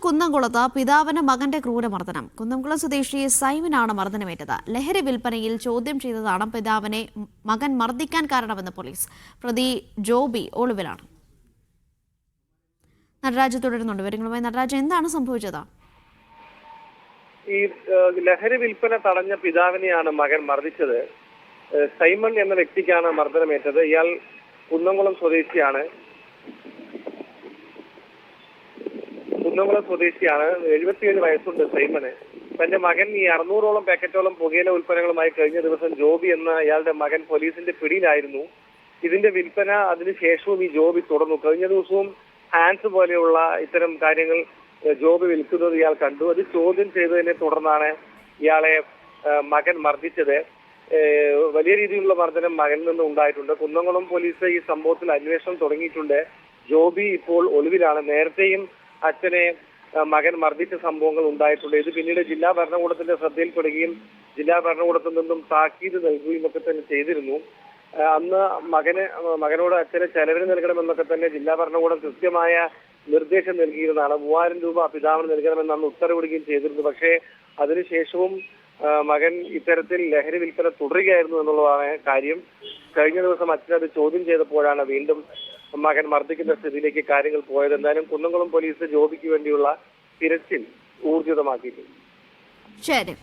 കുന്നംകുളത്ത് പിതാവിന് മകന്റെ ക്രൂരമർദ്ദനം. കുന്നംകുളം സ്വദേശി സൈമനാണ് മർദ്ദനമേറ്റത്. ലഹരി വിൽപ്പനയിൽ ചോദ്യം ചെയ്തതാണ് പിതാവിനെ മകൻ മർദ്ദിക്കാൻ കാരണമെന്ന് പോലീസ്. പ്രതി ജോബി ഒളിവിലാണ്. നടരാജ് തുടരുന്നുണ്ട് വിവരങ്ങളുമായി. നടരാജ്, എന്താണ് സംഭവിച്ചത്? ഈ ലഹരി വിൽപ്പന തടഞ്ഞ പിതാവിനെയാണ് മകൻ മർദ്ദിച്ചത്. സൈമൺ എന്ന വ്യക്തിക്കാണ് മർദ്ദനമേറ്റത്. ഇയാൾ കുന്നംകുളം സ്വദേശിയാണ്. 77 വയസ്സുണ്ട് സൈമന്. തന്റെ മകൻ ഈ 600ഓളം പാക്കറ്റോളം പുകയില ഉൽപ്പന്നങ്ങളുമായി കഴിഞ്ഞ ദിവസം ജോബി എന്ന ഇയാളുടെ മകൻ പോലീസിന്റെ പിടിയിലായിരുന്നു. ഇതിന്റെ വിൽപ്പന അതിനുശേഷവും ഈ ജോബി തുടർന്നു. കഴിഞ്ഞ ദിവസവും ഹാൻഡ്സ് പോലെയുള്ള ഇത്തരം കാര്യങ്ങൾ ജോബി വിൽക്കുന്നത് ഇയാൾ കണ്ടു. അത് ചോദ്യം ചെയ്തതിനെ തുടർന്നാണ് ഇയാളെ മകൻ മർദ്ദിച്ചത്. വലിയ രീതിയിലുള്ള മർദ്ദനം മകനിൽ നിന്ന് ഉണ്ടായിട്ടുണ്ട്. കുന്നംകുളം പോലീസ് ഈ സംഭവത്തിൽ അന്വേഷണം തുടങ്ങിയിട്ടുണ്ട്. ജോബി ഇപ്പോൾ ഒളിവിലാണ്. നേരത്തെയും അച്ഛനെ മകൻ മർദ്ദിച്ച സംഭവങ്ങൾ ഉണ്ടായിട്ടുണ്ട്. ഇത് പിന്നീട് ജില്ലാ ഭരണകൂടത്തിന്റെ ശ്രദ്ധയിൽപ്പെടുകയും ജില്ലാ ഭരണകൂടത്തിൽ നിന്നും താക്കീത് നൽകുകയും ഒക്കെ തന്നെ ചെയ്തിരുന്നു. അന്ന് മകനോട് അച്ഛന് ചെലവിന് നൽകണമെന്നൊക്കെ തന്നെ ജില്ലാ ഭരണകൂടം കൃത്യമായ നിർദ്ദേശം നൽകിയിരുന്നതാണ്. 3000 രൂപ പിതാവിന് നൽകണമെന്ന് അന്ന് ഉത്തരവിടുകയും ചെയ്തിരുന്നു. പക്ഷേ അതിനുശേഷവും മകൻ ഇത്തരത്തിൽ ലഹരി വിൽപ്പന തുടരുകയായിരുന്നു എന്നുള്ളതാണ് കാര്യം. കഴിഞ്ഞ ദിവസം അച്ഛനത് ചോദ്യം ചെയ്തപ്പോഴാണ് വീണ്ടും മകൻ മർദ്ദിക്കുന്ന സ്ഥിതിയിലേക്ക് കാര്യങ്ങൾ പോയത്. എന്തായാലും കുന്നംകുളം പോലീസ് ജോബിക്ക് വേണ്ടിയുള്ള തിരച്ചിൽ ഊർജിതമാക്കിയിട്ടുണ്ട്. ശരി.